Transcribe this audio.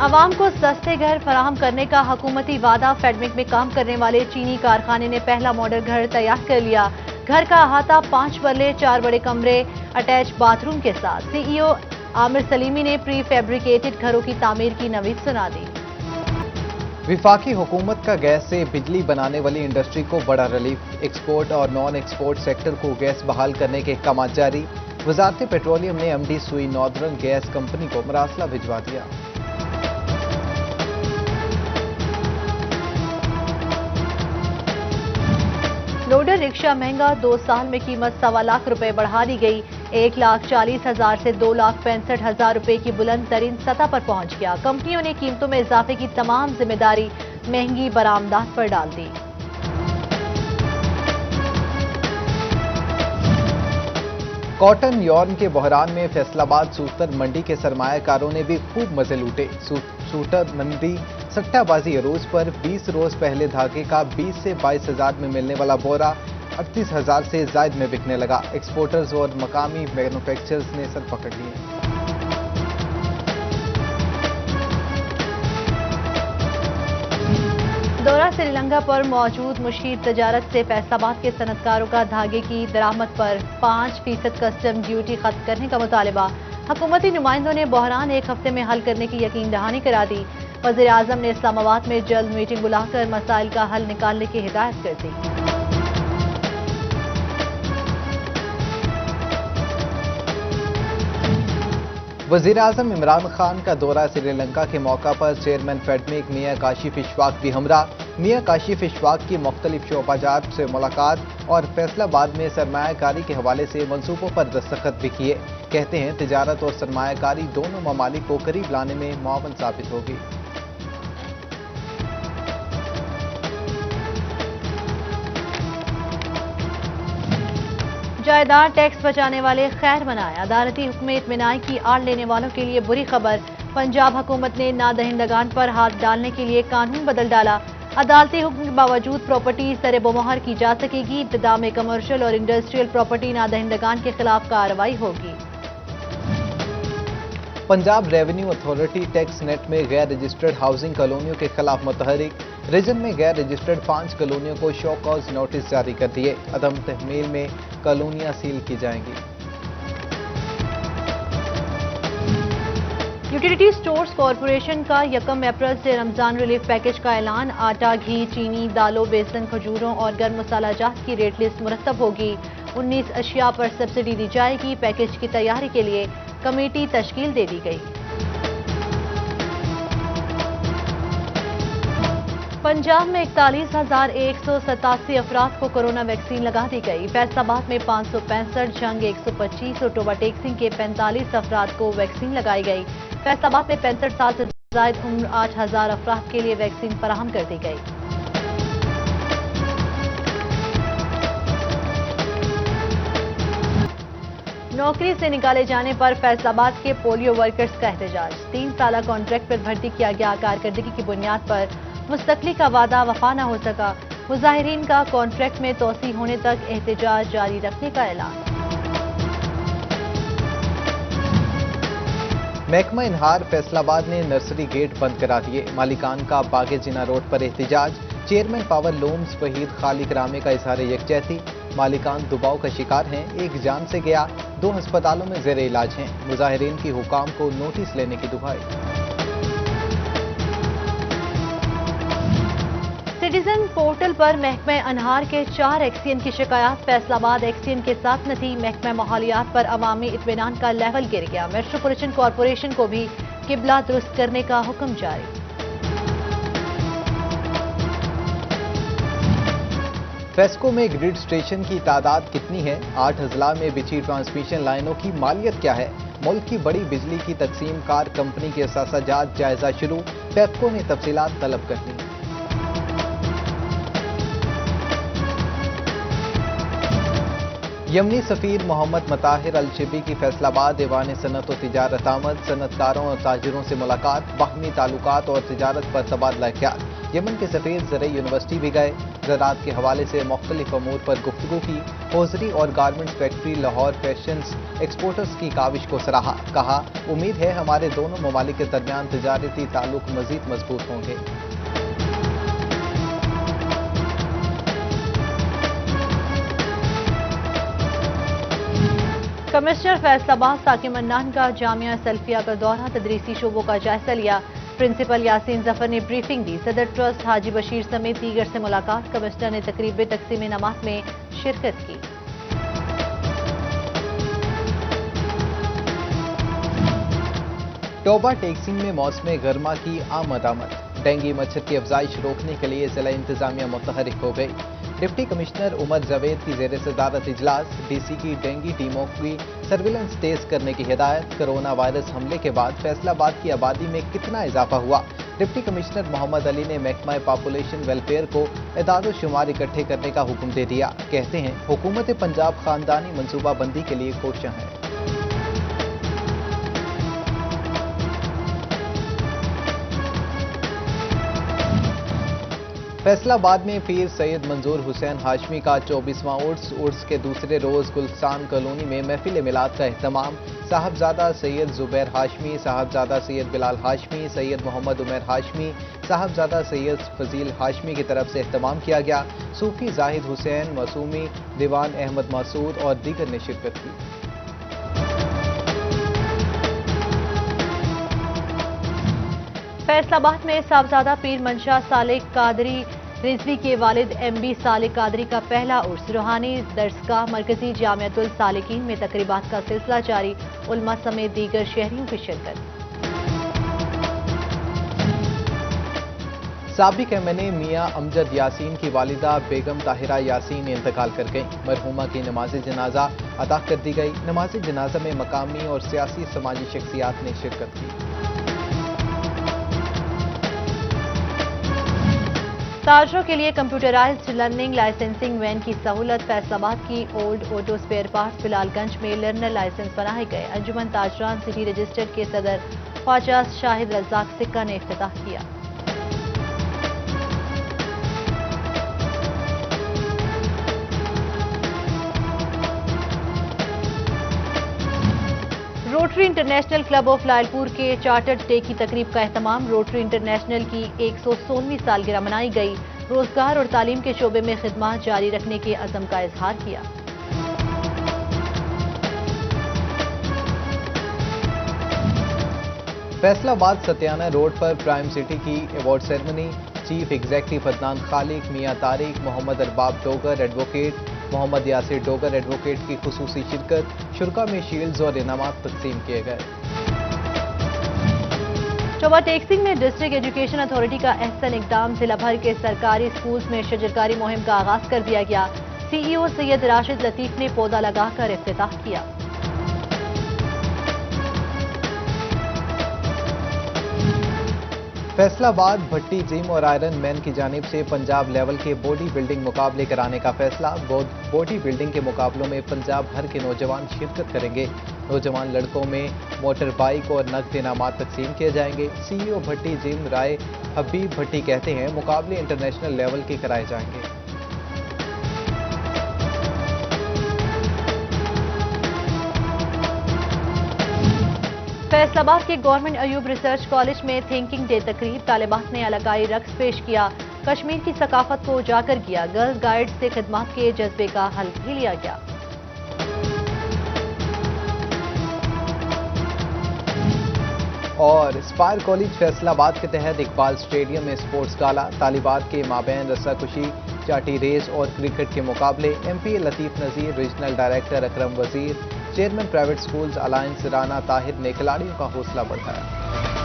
عوام کو سستے گھر فراہم کرنے کا حکومتی وعدہ، فیڈمک میں کام کرنے والے چینی کارخانے نے پہلا ماڈل گھر تیار کر لیا۔ گھر کا احاطہ 5 مرلے 4 بڑے کمرے اٹیچ باتھ روم کے ساتھ۔ سی ای او عامر سلیمی نے پری فیبریکیٹڈ گھروں کی تعمیر کی نوید سنا دی۔ وفاقی حکومت کا گیس سے بجلی بنانے والی انڈسٹری کو بڑا ریلیف، ایکسپورٹ اور نان ایکسپورٹ سیکٹر کو گیس بحال کرنے کے احکامات جاری۔ وزارت پیٹرولیم نے ایم ڈی سوئی ناردرن گیس کمپنی کو مراسلہ بھجوا دیا۔ لوڈر رکشہ مہنگا، 2 سال میں قیمت 1.25 لاکھ روپے بڑھا دی گئی۔ 1,40,000 سے 2,65,000 روپے کی بلند ترین سطح پر پہنچ گیا۔ کمپنیوں نے قیمتوں میں اضافے کی تمام ذمہ داری مہنگی برآمدات پر ڈال دی۔ کاٹن یارن کے بحران میں فیصل آباد سوتر منڈی کے سرمایہ کاروں نے بھی خوب مزے لوٹے۔ سوتر منڈی سٹہ بازی عروج پر 20 روز پہلے دھاگے کا 20 سے 22 ہزار میں ملنے والا بورا 38 ہزار سے زائد میں بکنے لگا۔ ایکسپورٹرز اور مقامی مینوفیکچررز نے سر پکڑ لیے۔ دورہ سری لنکا پر موجود مشیر تجارت سے فیصل آباد کے صنعت کاروں کا دھاگے کی درآمد پر 5% کسٹم ڈیوٹی ختم کرنے کا مطالبہ۔ حکومتی نمائندوں نے بحران 1 ہفتے میں حل کرنے کی یقین دہانی کرا دی۔ وزیر اعظم نے اسلام آباد میں جلد میٹنگ بلا کر مسائل کا حل نکالنے کی ہدایت کر دی۔ وزیر اعظم عمران خان کا دورہ سری لنکا کے موقع پر چیئرمین فیڈمک میاں کاشف اشفاق بھی ہمراہ۔ میاں کاشف اشفاق کی مختلف شعبہ جات سے ملاقات اور فیصل آباد میں سرمایہ کاری کے حوالے سے منصوبوں پر دستخط بھی کیے۔ کہتے ہیں تجارت اور سرمایہ کاری دونوں ممالک کو قریب لانے میں معاون ثابت ہوگی۔ جائیداد ٹیکس بچانے والے خیر منائے، عدالتی حکم اطمینان کی آڑ لینے والوں کے لیے بری خبر۔ پنجاب حکومت نے نادہندگان پر ہاتھ ڈالنے کے لیے قانون بدل ڈالا۔ عدالتی حکم کے باوجود پراپرٹی سر بمہر کی جا سکے گی۔ ابتدا میں کمرشل اور انڈسٹریل پراپرٹی نادہندگان کے خلاف کارروائی ہوگی۔ Punjab revenue authority tax net میں غیر رجسٹرڈ ہاؤسنگ کالونیوں کے خلاف متحرک۔ ریجن میں غیر رجسٹرڈ 5 کالونیوں کو شو کاز نوٹس جاری کر دیے۔ عدم تحمیل میں کالونیاں سیل کی جائیں گی۔ یوٹیلیٹی سٹورز کارپوریشن کا 1 اپریل سے رمضان ریلیف پیکج کا اعلان۔ آٹا، گھی، چینی، دالوں، بیسن، کھجوروں اور گرم مسالہ جات کی ریٹ لسٹ مرتب ہوگی۔ 19 اشیاء پر سبسڈی دی جائے گی۔ پیکج کی تیاری کے لیے کمیٹی تشکیل دے دی گئی۔ پنجاب میں 41,187 افراد کو کورونا ویکسین لگا دی گئی۔ فیصل آباد میں 565، جنگ 125 اور ٹوبا ٹیکسنگ کے 45 افراد کو ویکسین لگائی گئی۔ فیصل آباد میں 65 سال سے زائد عمر 8,000 افراد کے لیے ویکسین فراہم کر دی گئی۔ نوکری سے نکالے جانے پر فیصل آباد کے پولیو ورکرز کا احتجاج۔ 3 سالہ کانٹریکٹ پر بھرتی کیا گیا، کارکردگی کی بنیاد پر مستقلی کا وعدہ وفا نہ ہو سکا۔ مظاہرین کا کانٹریکٹ میں توسیع ہونے تک احتجاج جاری رکھنے کا اعلان۔ محکمہ انہار فیصل آباد نے نرسری گیٹ بند کرا دیے۔ مالکان کا باغ جناح روڈ پر احتجاج۔ چیئرمین پاور لومز وحید خالق رامے کا اظہار یکجہتی۔ مالکان دباؤ کا شکار ہیں، 1 جان سے گیا، 2 ہسپتالوں میں زیر علاج ہیں۔ مظاہرین کی حکام کو نوٹس لینے کی دہائی۔ سٹیزن پورٹل پر محکمہ انہار کے 4 ایکسین کی شکایات۔ فیصل آباد ایکسین کے ساتھ نہ تھی۔ محکمہ ماحولیات پر عوامی اطمینان کا لیول گر گیا۔ میٹروپولیٹن کارپوریشن کو بھی قبلہ درست کرنے کا حکم جاری۔ فیسکو میں گرڈ اسٹیشن کی تعداد کتنی ہے؟ 8 اضلاع میں بچھی ٹرانسمیشن لائنوں کی مالیت کیا ہے؟ ملک کی بڑی بجلی کی تقسیم کار کمپنی کے اثاثہ جات جائزہ شروع۔ پیپکو نے تفصیلات طلب کر لی۔ یمنی سفیر محمد مطاہر الشبی کی فیصل آباد ایوان صنعت و تجارت آمد، صنعتکاروں اور تاجروں سے ملاقات، باہمی تعلقات اور تجارت پر تبادلہ خیال۔ یمن کے سفیر زرعی یونیورسٹی بھی گئے، زراعت کے حوالے سے مختلف امور پر گفتگو کی۔ ہوزری اور گارمنٹس فیکٹری لاہور فیشنز ایکسپورٹرز کی کاوش کو سراہا، کہا امید ہے ہمارے دونوں ممالک کے درمیان تجارتی تعلق مزید مضبوط ہوں گے۔ کمشنر فیصل آباد ثاقب منان کا جامعہ سلفیہ کا دورہ، تدریسی شعبوں کا جائزہ لیا۔ پرنسپل یاسین ظفر نے بریفنگ دی۔ صدر ٹرسٹ حاجی بشیر سمیت دیگر سے ملاقات، کمشنر نے تقریب تقسیم انعامات میں شرکت کی۔ ٹوبہ ٹیکسنگ میں موسم گرما کی آمد، ڈینگی مچھر کی افزائش روکنے کے لیے ضلع انتظامیہ متحرک ہو گئی۔ ڈپٹی کمشنر عمر جاوید کی زیر صدارت اجلاس، ڈی سی کی ڈینگی ٹیموں کی سرویلنس تیز کرنے کی ہدایت۔ کرونا وائرس حملے کے بعد فیصل آباد کی آبادی میں کتنا اضافہ ہوا؟ ڈپٹی کمشنر محمد علی نے محکمہ پاپولیشن ویلفیئر کو اعداد و شمار اکٹھے کرنے کا حکم دے دیا۔ کہتے ہیں حکومت پنجاب خاندانی منصوبہ بندی کے لیے کوشاں ہے۔ فیصل آباد میں پیر سید منظور حسین ہاشمی کا 24واں عرس کے دوسرے روز گلستان کالونی میں محفل میلاد کا اہتمام۔ صاحبزادہ سید زبیر ہاشمی، صاحبزادہ سید بلال ہاشمی، سید محمد عمر ہاشمی، صاحبزادہ سید فضیل ہاشمی کی طرف سے اہتمام کیا گیا۔ صوفی زاہد حسین معصومی، دیوان احمد مسعود اور دیگر نے شرکت کی۔ فیصل آباد میں صاحبزادہ پیر منشا سالک قادری رضوی کے والد ایم بی سالک قادری کا پہلا عرس، روحانی درسگاہ مرکزی جامعۃ السالکین میں تقریبات کا سلسلہ جاری، علماء سمیت دیگر شہریوں کی شرکت۔ سابق ایم این اے میاں امجد یاسین کی والدہ بیگم طاہرہ یاسین انتقال کر گئیں۔ مرحومہ کی نماز جنازہ ادا کر دی گئی۔ نماز جنازہ میں مقامی اور سیاسی سماجی شخصیات نے شرکت کی۔ تاجروں کے لیے کمپیوٹرائزڈ لرننگ لائسنسنگ وین کی سہولت، فیصل آباد کی اولڈ آٹو اسپیئر پارٹس بلال گنج میں لرنر لائسنس بنائے گئے۔ انجمن تاجران سٹی رجسٹر کے صدر خواجہ شاہد رزاق سکہ نے افتتاح کیا۔ Rotary international club of loyal پور کے چارٹرڈ ڈے کی تقریب کا اہتمام، روٹری انٹرنیشنل کی 116ویں سالگرہ منائی گئی۔ روزگار اور تعلیم کے شعبے میں خدمات جاری رکھنے کے عزم کا اظہار کیا۔ فیصل آباد ستیانہ روڈ پر پرائم سٹی کی award ceremony, chief executive Adnan خالق، میاں طارق، محمد ارباب ڈوگر ایڈوکیٹ، محمد یاسر ڈوگر ایڈوکیٹ کی خصوصی شرکت۔ شرکاء میں شیلڈز اور انعامات تقسیم کیے گئے۔ ٹوبہ ٹیکسنگ میں ڈسٹرکٹ ایجوکیشن اتھارٹی کا احسن اقدام، ضلع بھر کے سرکاری اسکولز میں شجرکاری مہم کا آغاز کر دیا گیا۔ سی ای او سید راشد لطیف نے پودا لگا کر افتتاح کیا۔ فیصل آباد بھٹی جم اور آئرن مین کی جانب سے پنجاب لیول کے باڈی بلڈنگ مقابلے کرانے کا فیصلہ۔ باڈی بلڈنگ کے مقابلوں میں پنجاب بھر کے نوجوان شرکت کریں گے۔ نوجوان لڑکوں میں موٹر بائیک اور نقد انعامات تقسیم کیے جائیں گے۔ سی ای او بھٹی جم رائے حبیب بھٹی کہتے ہیں مقابلے انٹرنیشنل لیول کے کرائے جائیں گے۔ فیصل آباد کے گورنمنٹ ایوب ریسرچ کالج میں تھنکنگ ڈے تقریب، طالبات نے علاقائی رقص پیش کیا، کشمیر کی ثقافت کو اجاگر کیا، گرل گائیڈ سے خدمات کے جذبے کا حلف بھی لیا گیا۔ اور اسپائر کالج فیصل آباد کے تحت اقبال اسٹیڈیم میں اسپورٹس گالا، طالبات کے مابین رسہ کشی، چاٹی ریس اور کرکٹ کے مقابلے۔ ایم پی اے لطیف نذیر، ریجنل ڈائریکٹر اکرم وزیر، chairman private schools alliance Rana Tahir نے کھلاڑیوں کا حوصلہ بڑھایا۔